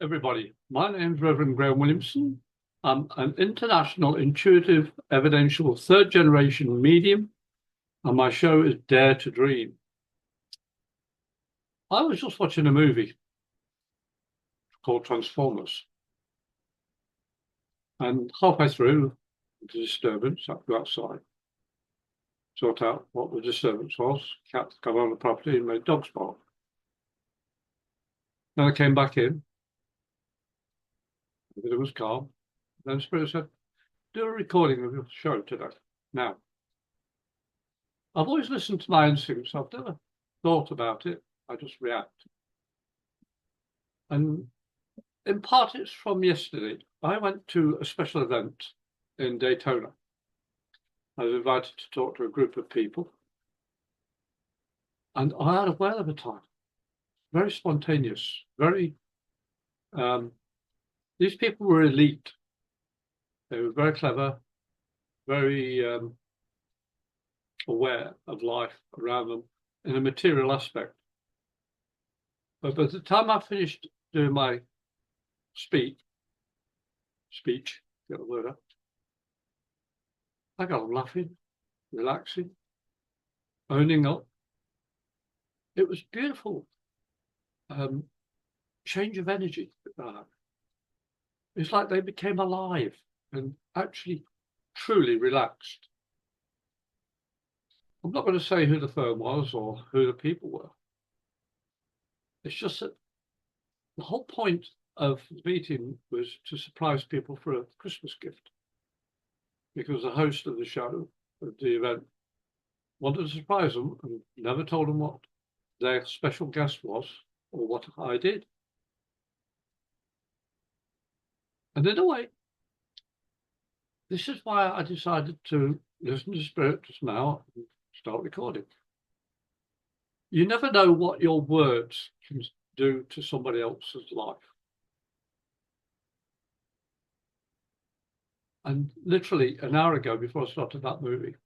everybody. My name is Reverend Graham Williamson. I'm an international intuitive evidential third generation medium, and my show is Dare to Dream. I was just watching a movie called Transformers, and halfway through the disturbance, I go outside, sort out what the disturbance was. Cats come on the property and made dogs bark. Then I came back in, it was calm. Then the Spirit said, do a recording of your show today. Now, I've always listened to my instincts. I've never thought about it. I just react. And in part, it's from yesterday. I went to a special event in Daytona. I was invited to talk to a group of people. And I had a whale of a time. Very spontaneous, very... these people were elite. They were very clever, very aware of life around them in a material aspect. But by the time I finished doing my speech, get the word up, I got them laughing, relaxing, owning up. It was beautiful. Change of energy. It's like they became alive and actually truly relaxed. I'm not going to say who the firm was or who the people were. It's just that the whole point of the meeting was to surprise people for a Christmas gift, because the host of the show, of the event, wanted to surprise them and never told them what their special guest was or what I did. And in a way, this is why I decided to listen to Spirit just now and start recording. You never know what your words can do to somebody else's life. And literally an hour ago, before I started that movie,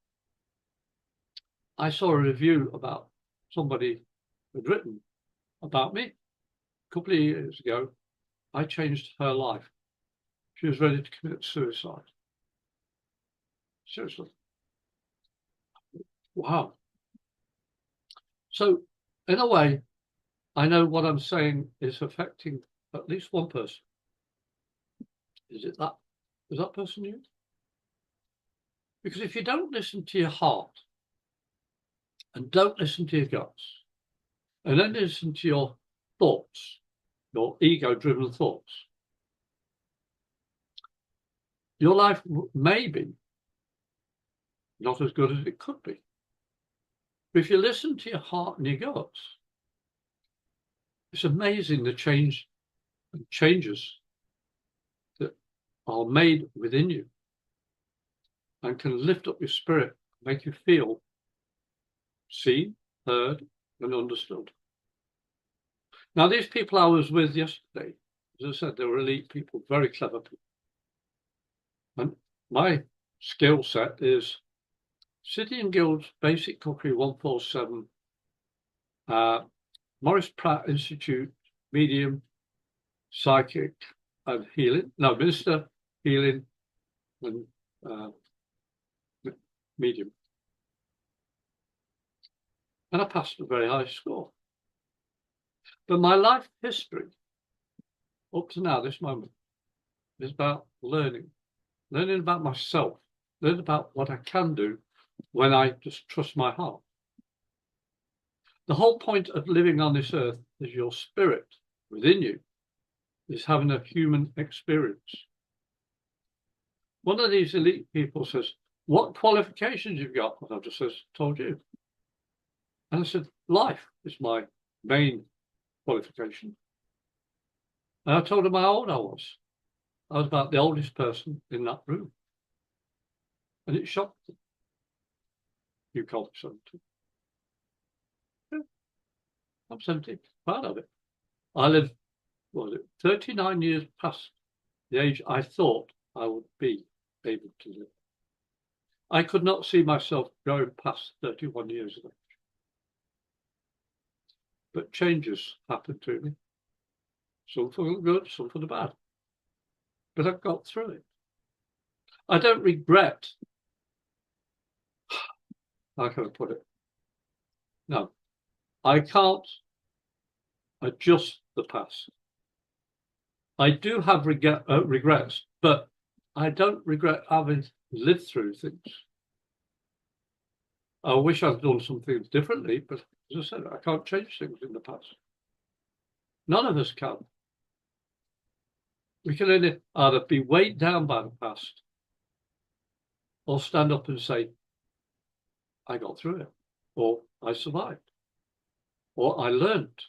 I saw a review about somebody had written about me. A couple of years ago, I changed her life. She was ready to commit suicide. Seriously. Wow. So, in a way, I know what I'm saying is affecting at least one person. Is that person you? Because if you don't listen to your heart and don't listen to your guts and then listen to your thoughts, your ego-driven thoughts, your life may be not as good as it could be. But if you listen to your heart and your guts, it's amazing the changes that are made within you and can lift up your spirit, make you feel seen, heard, and understood. Now, these people I was with yesterday, as I said, they were elite people, very clever people. And my skill set is City and Guilds Basic Cookery 147, Morris Pratt Institute, Medium, Psychic and Healing, no, Minister, Healing and Medium. And I passed a very high score. But my life history, up to now, this moment, is about learning about myself, learning about what I can do when I just trust my heart. The whole point of living on this earth is your spirit within you is having a human experience. One of these elite people says, what qualifications you've got? And I just told you. And I said, life is my main qualification. And I told him how old I was. I was about the oldest person in that room. And it shocked them. You can't be 70. Yeah, I'm 70, proud of it. I live, 39 years past the age I thought I would be able to live. I could not see myself going past 31 years of age. But changes happened to me. some for the good, some for the bad. But I've got through it. I don't regret, how can I put it? No, I can't adjust the past. I do have regrets, but I don't regret having lived through things. I wish I'd done some things differently, but as I said, I can't change things in the past. None of us can. We can only either be weighed down by the past or stand up and say, I got through it, or I survived, or I learned,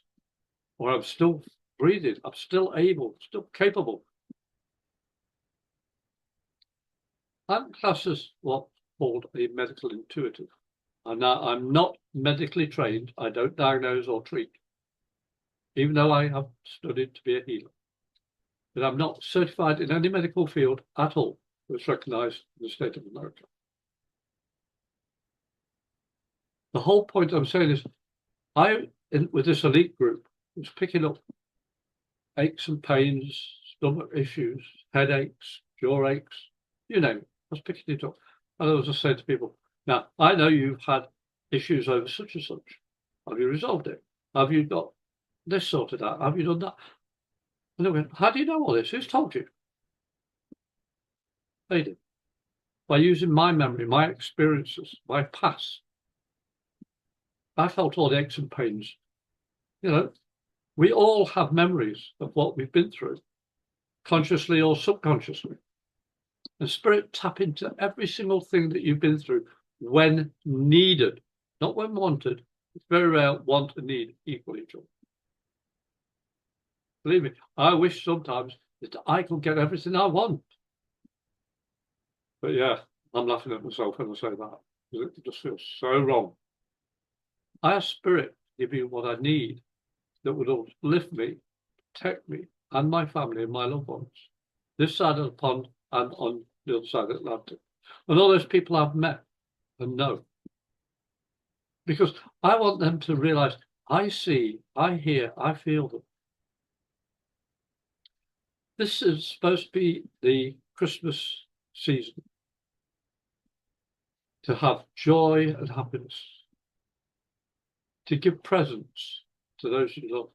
or I'm still breathing, I'm still able, still capable. I'm classed as what's called a medical intuitive. And now I'm not medically trained. I don't diagnose or treat, even though I have studied to be a healer. But I'm not certified in any medical field at all that's recognized in the state of America. The whole point I'm saying is with this elite group, was picking up aches and pains, stomach issues, headaches, jaw aches, you name it. I was picking it up. And I was just saying to people, now, I know you've had issues over such and such. Have you resolved it? Have you got this sorted out? Have you done that? And they went, how do you know all this? Who's told you? They did. By using my memory, my experiences, my past. I felt all the aches and pains. You know, we all have memories of what we've been through, consciously or subconsciously. And spirit tap into every single thing that you've been through when needed, not when wanted. It's very rare want and need equal each other. Believe me, I wish sometimes that I could get everything I want. But yeah, I'm laughing at myself when I say that, because it just feels so wrong. I ask spirit to give me what I need that would uplift me, protect me and my family and my loved ones, this side of the pond and on the other side of the Atlantic. And all those people I've met and know. Because I want them to realize I see, I hear, I feel them. This is supposed to be the Christmas season, to have joy and happiness, to give presents to those you love,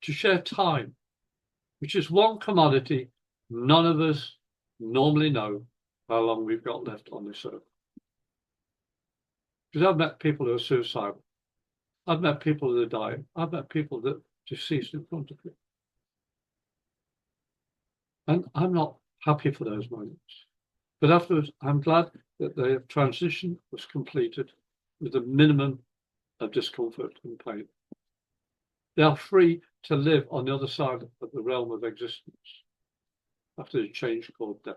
to share time, which is one commodity none of us normally know how long we've got left on this earth. Because I've met people who are suicidal. I've met people that are dying. I've met people that deceased in front of me. And I'm not happy for those moments. But afterwards, I'm glad that the transition was completed with a minimum of discomfort and pain. They are free to live on the other side of the realm of existence after the change called death.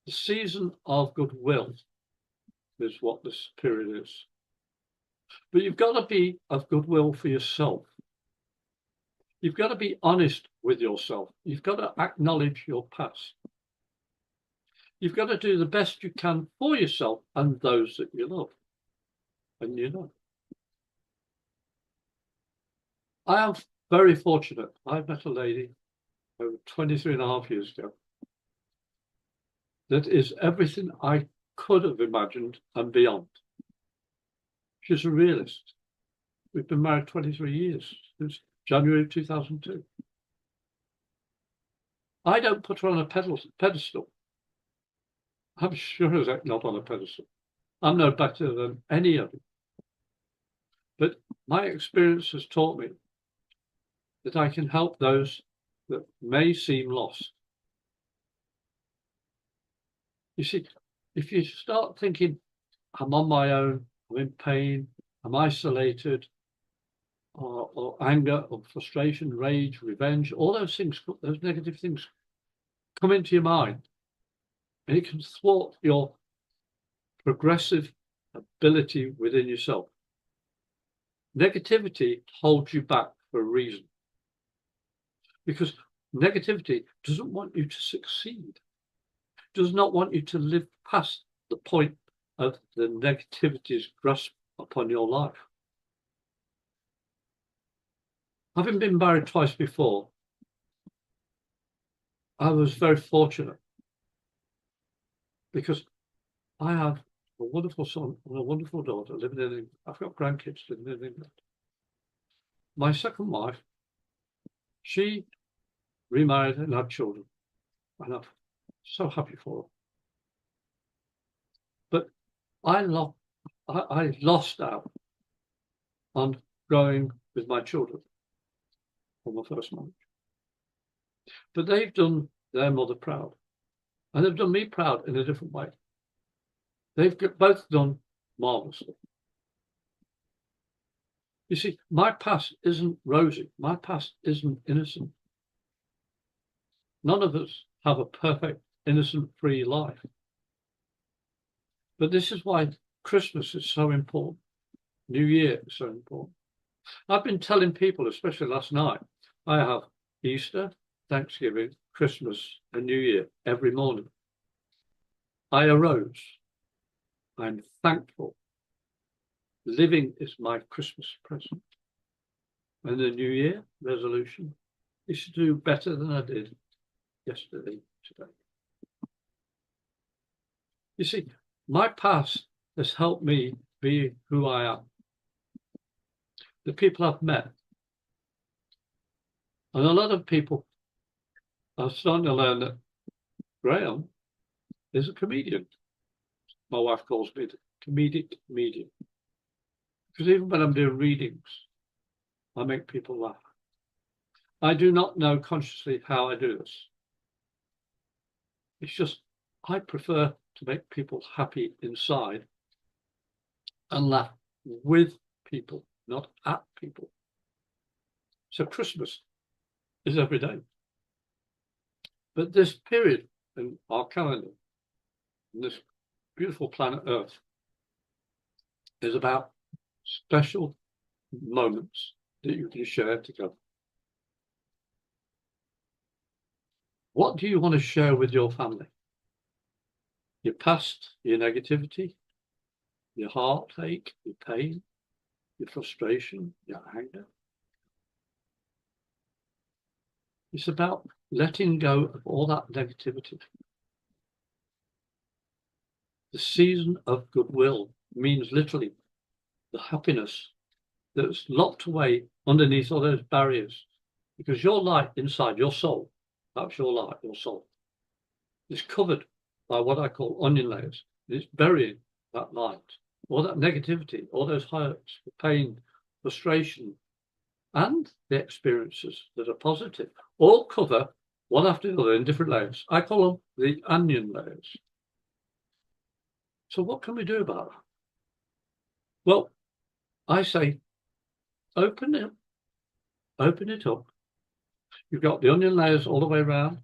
The season of goodwill is what this period is. But you've got to be of goodwill for yourself. You've got to be honest with yourself. You've got to acknowledge your past. You've got to do the best you can for yourself and those that you love. And you know. I am very fortunate. I met a lady over 23 and a half years ago that is everything I could have imagined and beyond. She's a realist. We've been married 23 years, since January 2002. I don't put her on a pedestal. I'm sure as heck not on a pedestal. I'm no better than any of you. But my experience has taught me that I can help those that may seem lost. You see, if you start thinking, I'm on my own, I'm in pain, I'm isolated, or anger, or frustration, rage, revenge, all those things, those negative things come into your mind, and it can thwart your progressive ability within yourself. Negativity holds you back for a reason, because negativity doesn't want you to succeed, does not want you to live past the point of the negativity's grasp upon your life. Having been married twice before, I was very fortunate because I have a wonderful son and a wonderful daughter living in England. I've got grandkids living in England. My second wife, she remarried and had children, and I'm so happy for her. But I lost out on growing with my children from my first marriage. But they've done their mother proud, and they've done me proud in a different way. They've both done marvelously. You see, my past isn't rosy. My past isn't innocent. None of us have a perfect, innocent-free life. But this is why Christmas is so important. New Year is so important. I've been telling people, especially last night, I have Easter, Thanksgiving, Christmas, and New Year every morning. I arose. I'm thankful. Living is my Christmas present. And the New Year resolution is to do better than I did yesterday, today. You see, my past has helped me be who I am. The people I've met. And a lot of people are starting to learn that Graham is a comedian. My wife calls me the comedic medium. Because even when I'm doing readings, I make people laugh. I do not know consciously how I do this. It's just, I prefer to make people happy inside and laugh with people, not at people. So Christmas is every day. But this period in our calendar, in this beautiful planet Earth, is about special moments that you can share together. What do you want to share with your family? Your past, your negativity, your heartache, your pain, your frustration, your anger. It's about letting go of all that negativity. The season of goodwill means literally the happiness that's locked away underneath all those barriers. Because your light inside, your soul, that's your light, your soul, is covered by what I call onion layers. It's burying that light, all that negativity, all those hurts, the pain, frustration, and the experiences that are positive, all cover one after the other in different layers. I call them the onion layers. So what can we do about that? Well, I say, open it up. You've got the onion layers all the way around.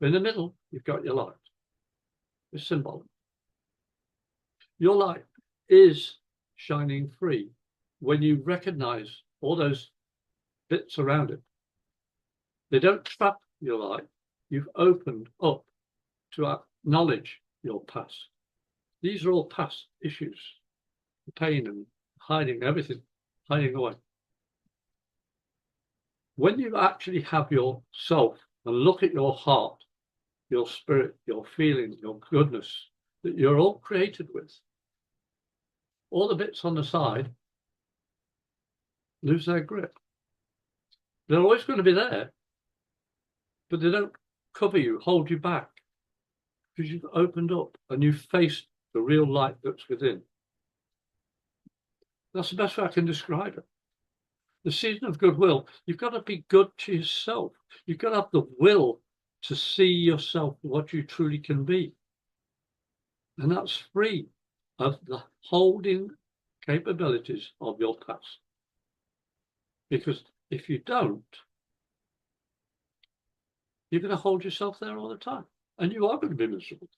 In the middle, you've got your light. It's symbolic. Your light is shining free when you recognize all those bits around it. They don't trap your light. You've opened up to acknowledge your past. These are all past issues, the pain and hiding everything, hiding away. When you actually have yourself and look at your heart, your spirit, your feeling, your goodness that you're all created with, all the bits on the side lose their grip. They're always going to be there, but they don't cover you, hold you back, because you've opened up and you've faced the real light that's within. That's the best way I can describe it. The season of goodwill, you've got to be good to yourself. You've got to have the will to see yourself what you truly can be. And that's free of the holding capabilities of your past. Because if you don't, you're going to hold yourself there all the time. And you are going to be miserable.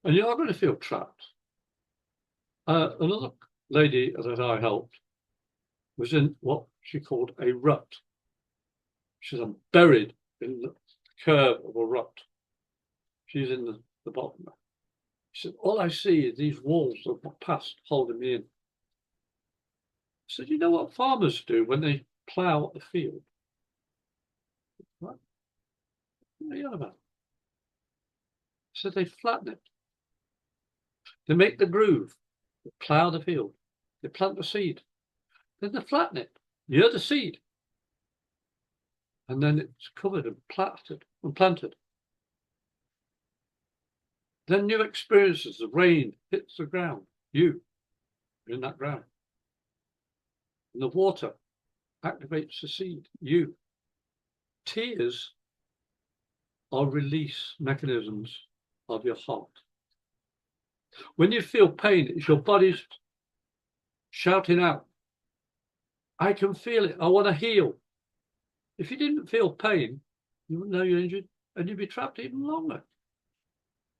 And you are going to feel trapped. Another lady that I helped was in what she called a rut. She said, I'm buried in the curve of a rut. She's in the bottom. She said, all I see is these walls of the past holding me in. I said, you know what farmers do when they plough a field. What? What are you on about? So they flatten it. They make the groove. They plough the field. They plant the seed. Then they flatten it. You're the seed. And then it's covered and planted. Then new experiences, the rain hits the ground. You are in that ground. And the water activates the seed. You. Tears are release mechanisms of your heart. When you feel pain, it's your body's shouting out, I can feel it. I want to heal. If you didn't feel pain, you wouldn't know you're injured and you'd be trapped even longer.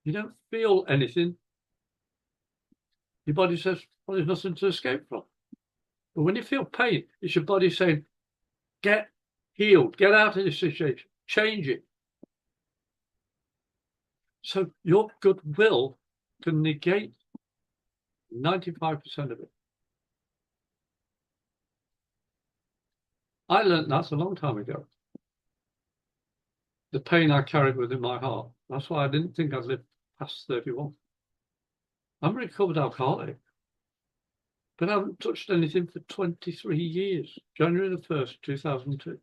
You don't feel anything. Your body says, well, there's nothing to escape from. But when you feel pain, it's your body saying, get healed, get out of this situation, change it. So your goodwill can negate 95% of it. I learned that a long time ago. The pain I carried within my heart. That's why I didn't think I'd live past 31. I'm a recovered alcoholic, but I haven't touched anything for 23 years. January the 1st, 2002.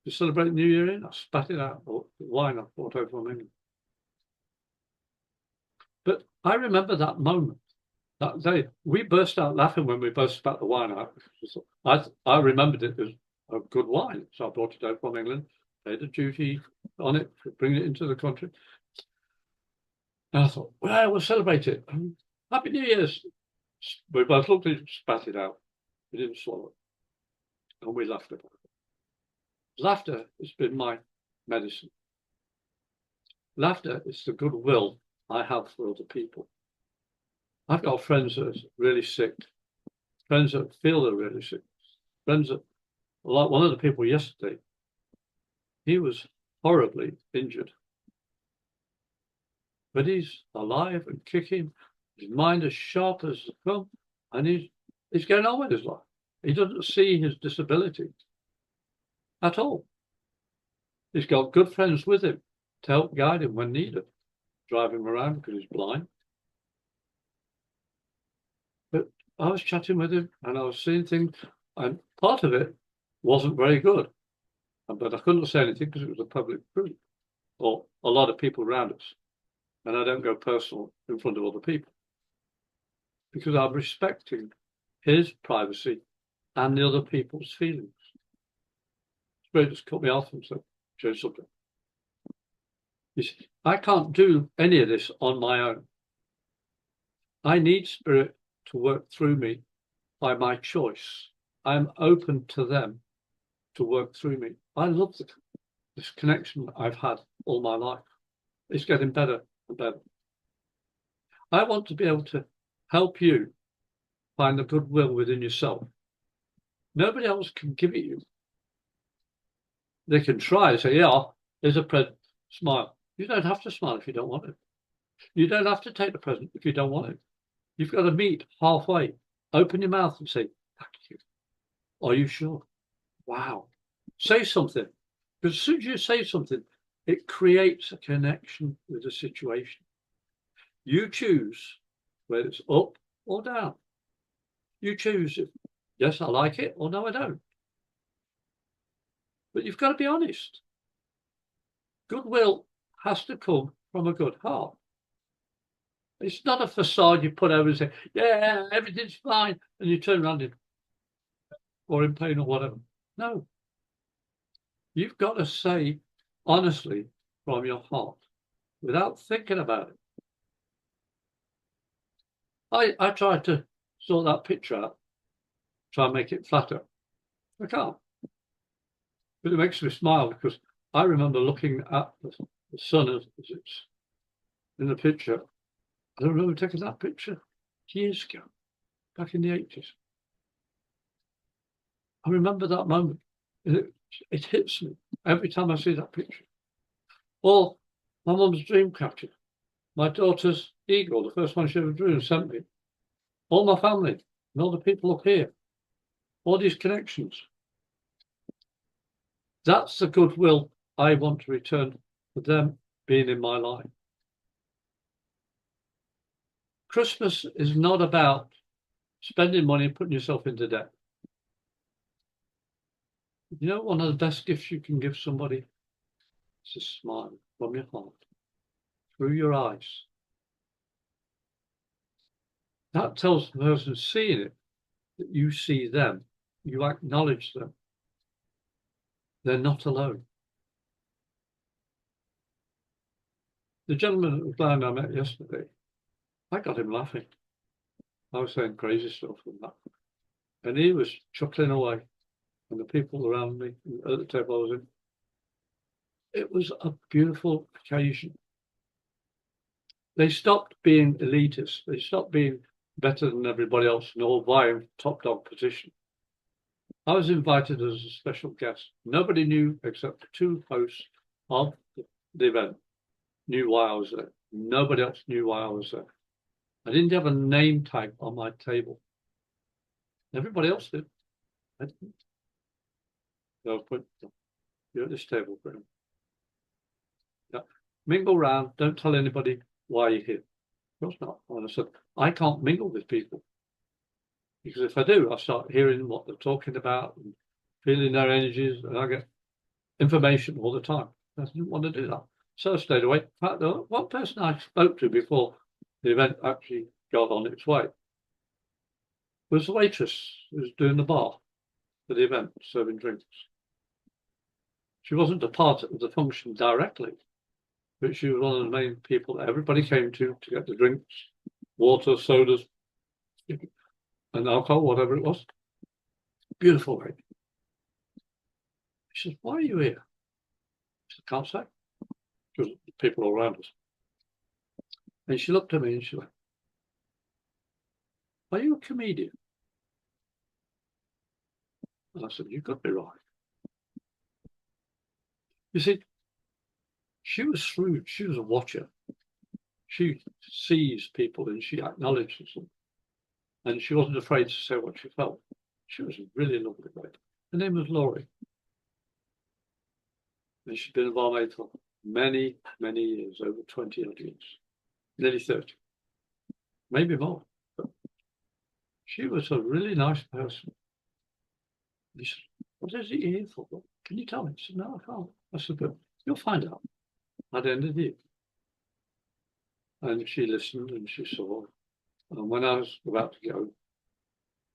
To celebrate New Year in, I spat it out, or wine I brought over from England. But I remember that moment, that day. We burst out laughing when we both spat the wine out. I remembered it as a good wine, so I brought it over from England, paid a duty on it, bringing it into the country. And I thought, well, we'll celebrate it. Happy New Year's. We both looked at it, spat it out. We didn't swallow it. And we laughed about it. Laughter has been my medicine. Laughter is the goodwill I have for other people. I've got friends that are really sick, friends that feel they're really sick, friends that, like one of the people yesterday, he was horribly injured. But he's alive and kicking, his mind as sharp as the thumb, and he's going on with his life. He doesn't see his disability at all. He's got good friends with him to help guide him when needed, drive him around because he's blind. But I was chatting with him and I was seeing things, and part of it wasn't very good. But I couldn't say anything because it was a public group or a lot of people around us. And I don't go personal in front of other people because I'm respecting his privacy and the other people's feelings. Spirit just cut me off and said, change subject. You see, I can't do any of this on my own. I need Spirit to work through me by my choice. I'm open to them to work through me. I love this connection I've had all my life. It's getting better and better. I want to be able to help you find the goodwill within yourself. Nobody else can give it you. They can try and say, yeah, here's a present, smile. You don't have to smile if you don't want it. You don't have to take the present if you don't want it. You've got to meet halfway. Open your mouth and say, thank you. Are you sure? Wow. Say something. Because as soon as you say something, it creates a connection with the situation. You choose whether it's up or down. You choose if, yes, I like it, or no, I don't. But you've got to be honest. Goodwill has to come from a good heart. It's not a facade you put over and say, yeah, everything's fine, and you turn around in, or in pain or whatever. No. You've got to say honestly from your heart without thinking about it. I tried to sort that picture out, try and make it flatter. I can't. But it makes me smile because I remember looking at the sun as it's in the picture. I remember taking that picture years ago, back in the 80s. I remember that moment. It hits me every time I see that picture. Or my mum's dream catcher, my daughter's eagle, the first one she ever drew and sent me. All my family and all the people up here. all these connections. That's the goodwill I want to return for them being in my life. Christmas is not about spending money and putting yourself into debt. You know, one of the best gifts you can give somebody is a smile from your heart, through your eyes. That tells the person seeing it that you see them, you acknowledge them. They're not alone. The gentleman at the blind I met yesterday, I got him laughing. I was saying crazy stuff and that. And he was chuckling away. And the people around me at the table I was in, it was a beautiful occasion. They stopped being elitist. They stopped being better than everybody else and all vying for top dog position. I was invited as a special guest. Nobody knew except the two hosts of the event knew why I was there. Nobody else knew why I was there. I didn't have a name tag on my table. Everybody else did. I didn't. So you're at this table, Graham. Yeah. Mingle round. Don't tell anybody why you're here. Of course not. And I said, I can't mingle with people. Because if I do, I start hearing what they're talking about and feeling their energies, and I get information all the time. I didn't want to do that. So I stayed away. In fact, one person I spoke to before the event actually got on its way was the waitress who was doing the bar for the event, serving drinks. She wasn't a part of the function directly, but she was one of the main people that everybody came to get the drinks, water, sodas, and alcohol, whatever it was. Beautiful lady. She says, why are you here? I said, can't say. Because the people all around us. And she looked at me and she went, are you a comedian? And I said, you could be right. You see, she was shrewd. She was a watcher. She sees people and she acknowledges them. And she wasn't afraid to say what she felt. She was a really lovely lady. Her name was Laurie. And she'd been a barmaid for many, many years, over 20 odd years, nearly 30, maybe more. But she was a really nice person. He said, what is it you're here for? Can you tell me? She said, no, I can't. I said, but you'll find out at the end of the year. And she listened and she saw. And when I was about to go,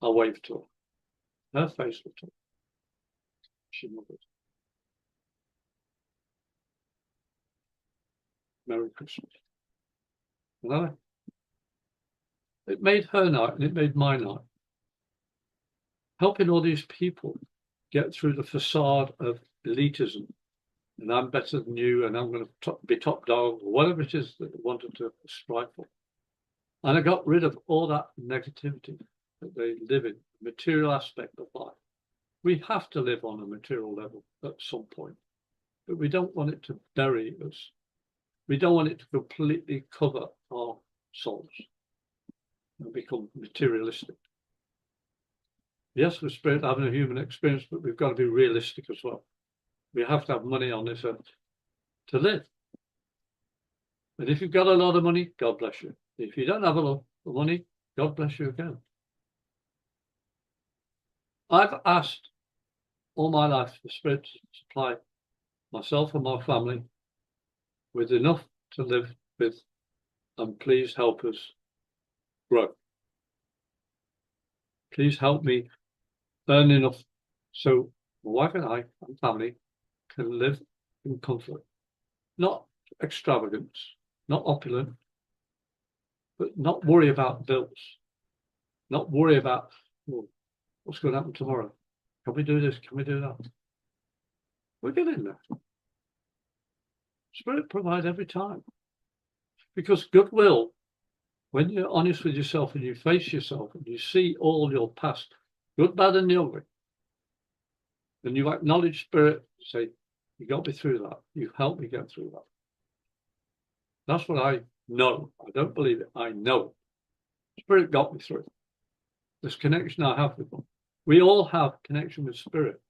I waved to her. Her face lit up. She nodded. Merry Christmas. And it made her night and it made my night. Helping all these people get through the facade of elitism. And I'm better than you and I'm going to be top dog or whatever it is that they wanted to strive for. And I got rid of all that negativity that they live in, the material aspect of life. We have to live on a material level at some point, but we don't want it to bury us. We don't want it to completely cover our souls and become materialistic. Yes, we're spirit having a human experience, but we've got to be realistic as well. We have to have money on this earth to live. And if you've got a lot of money, God bless you. If you don't have a lot of money, God bless you again. I've asked all my life for Spirit to supply myself and my family with enough to live with, and please help us grow. Please help me earn enough so my wife and I and family can live in comfort. Not extravagance, not opulent, but not worry about bills. Not worry about, well, what's going to happen tomorrow? Can we do this? Can we do that? We're getting there. Spirit provide every time. Because goodwill, when you're honest with yourself and you face yourself and you see all your past, good, bad, and the ugly, and you acknowledge Spirit, say, you got me through that. You helped me get through that. That's what I know. I don't believe it. I know it. Spirit got me through it. This connection I have with them We all have connection with spirit.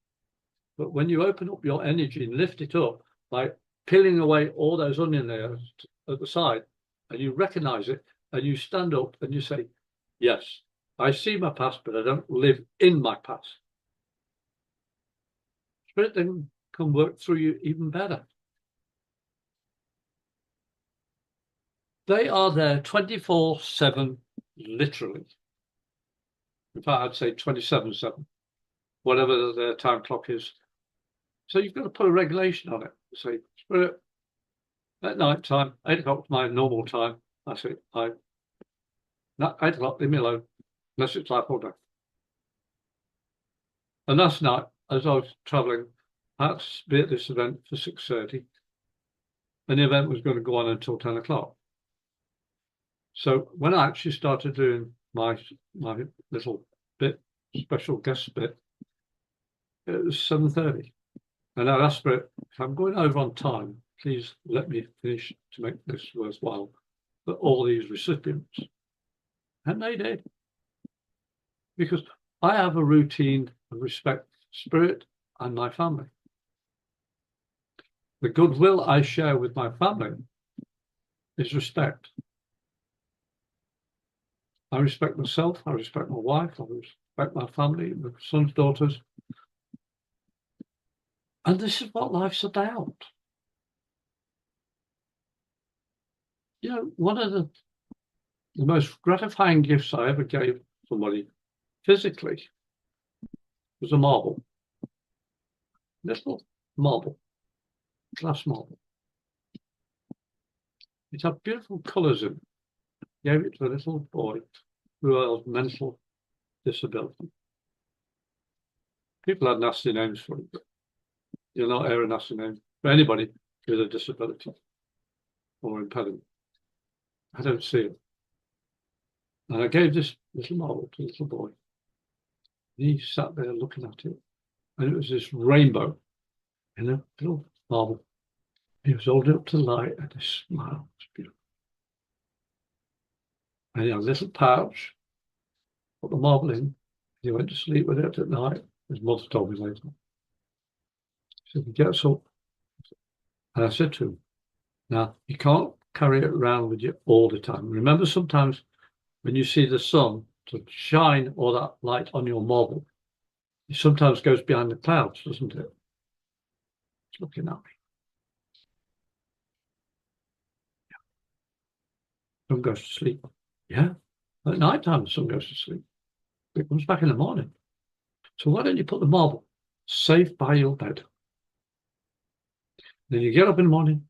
But when you open up your energy and lift it up by peeling away all those onion layers at the side, and you recognize it, and you stand up and you say, yes, I see my past, but I don't live in my past. Spirit then can work through you even better. They are there 24/7, literally. In fact, I'd say 27/7, whatever their time clock is. So you've got to put a regulation on it. Say, Spirit, at night time, 8 o'clock is my normal time. I say, not 8 o'clock, leave me alone, unless it's life or death. And last night, as I was traveling, I had to be at this event for 6:30, and the event was going to go on until 10 o'clock. So when I actually started doing my little bit, special guest bit, it was 7:30. And I asked Spirit, if I'm going over on time, please let me finish to make this worthwhile for all these recipients. And they did. Because I have a routine of respect, Spirit, and my family. The goodwill I share with my family is respect. I respect myself, I respect my wife, I respect my family, my sons, daughters. And this is what life's about. You know, one of the most gratifying gifts I ever gave somebody physically was a marble. Little marble, glass marble. It had beautiful colours in it. Gave it to a little boy who had mental disability. People had nasty names for it, but you'll not hear a nasty name for anybody with a disability or impediment. I don't see it. And I gave this little marble to the little boy. And he sat there looking at it. And it was this rainbow in a little marble. He was holding it up to the light and he smiled. It was beautiful. And he had a little pouch, put the marble in. He went to sleep with it at night. His mother told me later. He said, he gets up. And I said to him, now, you can't carry it around with you all the time. Remember, sometimes when you see the sun to shine all that light on your marble, it sometimes goes behind the clouds, doesn't it? It's looking at me. Yeah. Sun goes to sleep. Yeah. At night time, the sun goes to sleep. It comes back in the morning. So why don't you put the marble safe by your bed? Then you get up in the morning,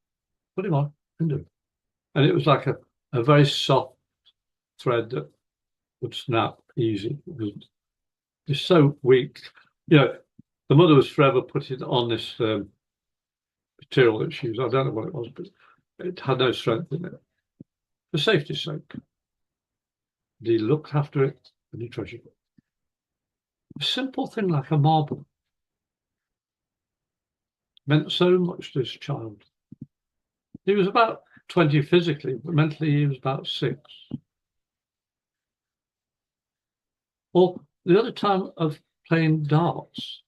put him on, and do it. And it was like a very soft thread that would snap easy. It's so weak. You know, the mother was forever putting on this material that she used. I don't know what it was, but it had no strength in it. For safety's sake. He looked after it and he treasured it. A simple thing like a marble meant so much to this child. He was about 20 physically, but mentally he was about 6. Or the other time of playing darts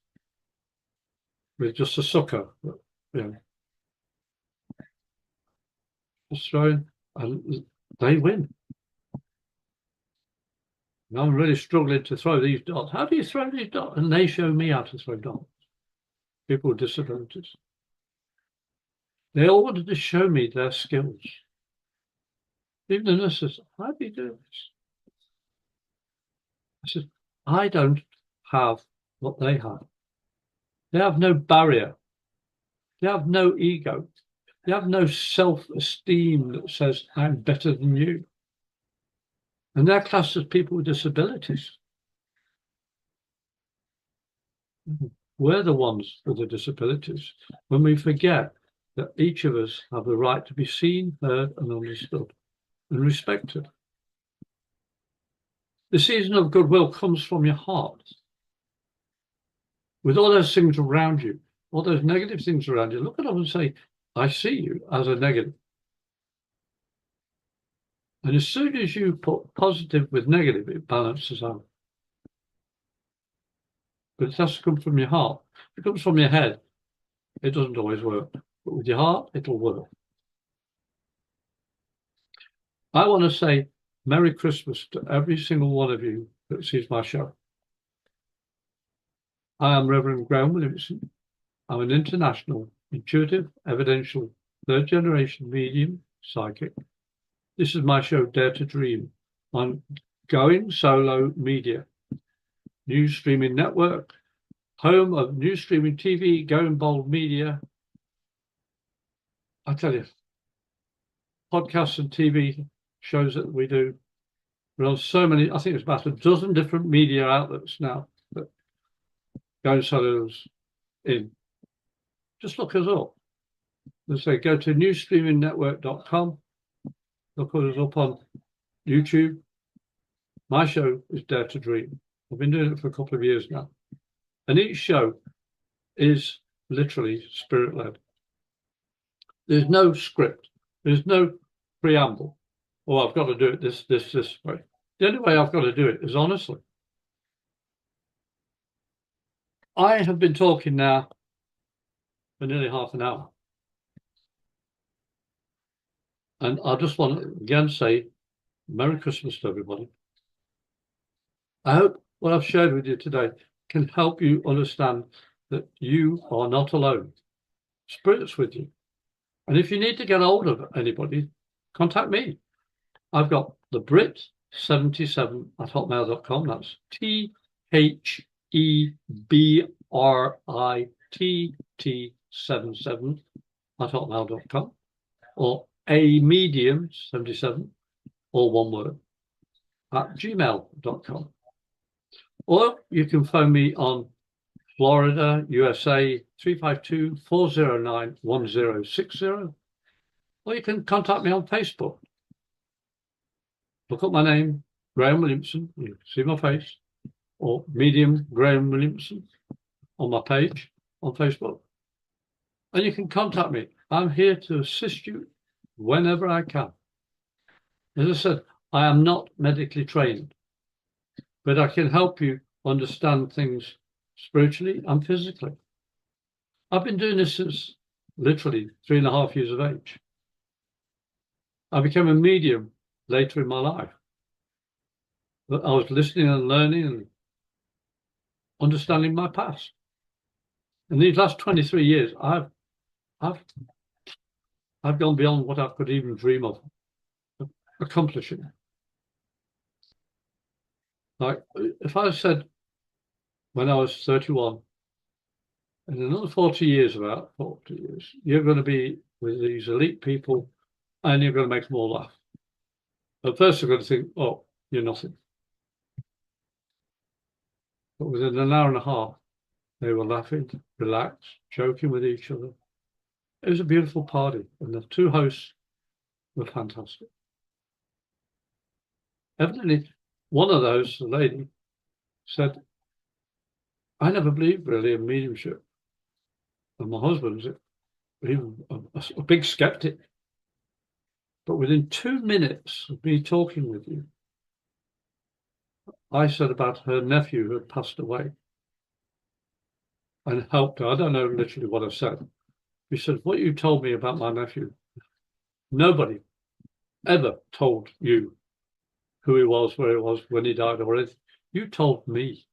with just a sucker, you know, just throwing, and they win. And I'm really struggling to throw these darts. How do you throw these darts? And they show me how to throw darts. People with disabilities. They all wanted to show me their skills. Even the nurses, how do you do this? I said, I don't have what they have. They have no barrier. They have no ego. They have no self-esteem that says, I'm better than you. And they're classed as people with disabilities. We're the ones with the disabilities when we forget that each of us have the right to be seen, heard, and understood, and respected. The season of goodwill comes from your heart. With all those things around you, all those negative things around you, look at them and say, I see you as a negative. And as soon as you put positive with negative, it balances out. but it has to come from your heart. If it comes from your head, it doesn't always work. But with your heart, it'll work. I want to say Merry Christmas to every single one of you that sees my show. I am Reverend Graham Williamson. I'm an international, intuitive, evidential, third-generation medium psychic. This is my show, Dare to Dream, on Going Solo Media, news streaming network, home of news streaming TV, Going Bold Media. I tell you, podcasts and TV shows that we do. We're on so many, I think it's about a dozen different media outlets now that Going Solo's in. Just look us up. Let's say go to newsstreamingnetwork.com. Look us up on YouTube. My show is Dare to Dream. I've been doing it for a couple of years now. And each show is literally spirit-led. There's no script. There's no preamble. Oh, I've got to do it this way. The only way I've got to do it is honestly. I have been talking now for nearly half an hour. And I just want to again say Merry Christmas to everybody. I hope what I've shared with you today can help you understand that you are not alone. Spirit's with you. And if you need to get hold of anybody, contact me. I've got the Brit77@hotmail.com. That's THEBRITT77@hotmail.com, or a medium 77, all one word, at gmail.com. Or you can phone me on Florida, USA, 352-409-1060. Or you can contact me on Facebook. Look up my name, Graham Williamson. You can see my face. Or Medium Graham Williamson on my page on Facebook. And you can contact me. I'm here to assist you whenever I can. As I said, I am not medically trained, but I can help you understand things spiritually and physically. I've been doing this since literally 3.5 years of age. I became a medium later in my life. But I was listening and learning and understanding my past. In these last 23 years, I've gone beyond what I could even dream of accomplishing. Like if I said when I was 31, in another 40 years, about 40 years, you're going to be with these elite people and you're going to make them all laugh. At first, they're going to think, oh, you're nothing. But within an hour and a half, they were laughing, relaxed, joking with each other. It was a beautiful party, and the two hosts were fantastic. Evidently, one of those, the lady, said, I never believed really in mediumship. And my husband's even a big skeptic. But within 2 minutes of me talking with you, I said about her nephew who had passed away and helped her. I don't know literally what I said. He said, what you told me about my nephew, nobody ever told you who he was, where he was, when he died, or anything. You told me.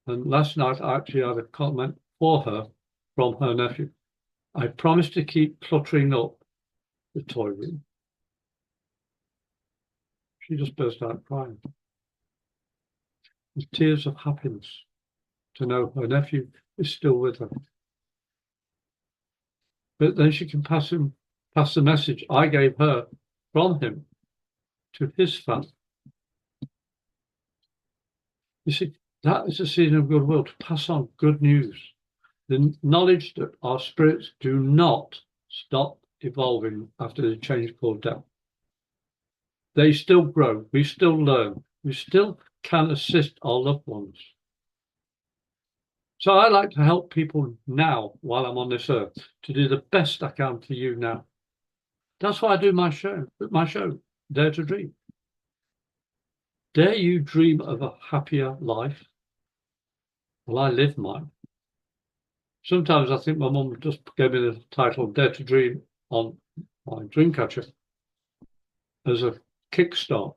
And last night, I actually had a comment for her from her nephew. I promised to keep cluttering up the toy room. She just burst out crying with tears of happiness to know her nephew is still with her. But then she can pass the message I gave her from him to his family. You see, that is a season of goodwill, to pass on good news. The knowledge that our spirits do not stop evolving after the change called death. They still grow, we still learn, we still can assist our loved ones. So I like to help people now while I'm on this earth to do the best I can for you now. That's why I do my show, Dare to Dream. Dare you dream of a happier life? Well, I live mine. Sometimes I think my mum just gave me the title Dare to Dream on my Dreamcatcher as a kickstart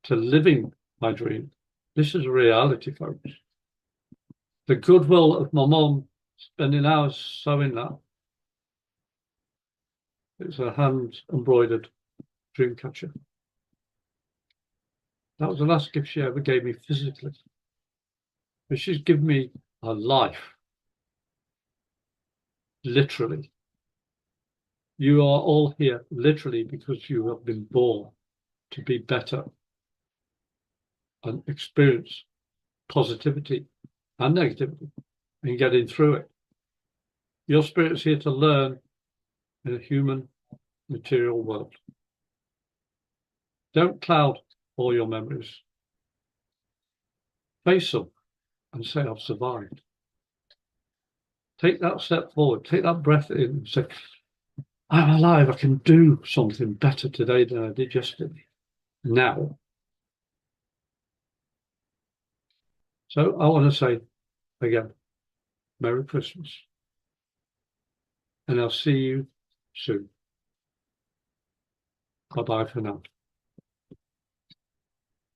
to living my dream. This is a reality, folks. The goodwill of my mum spending hours sewing that. It's a hand embroidered Dreamcatcher. That was the last gift she ever gave me physically. But she's given me a life, literally. You are all here literally because you have been born to be better and experience positivity and negativity and getting through it. Your spirit's here to learn in a human material world. Don't cloud all your memories. Face them and say, I've survived. Take that step forward, take that breath in and say, I'm alive, I can do something better today than I did yesterday. Now. So I want to say again, Merry Christmas. And I'll see you soon. Bye-bye for now.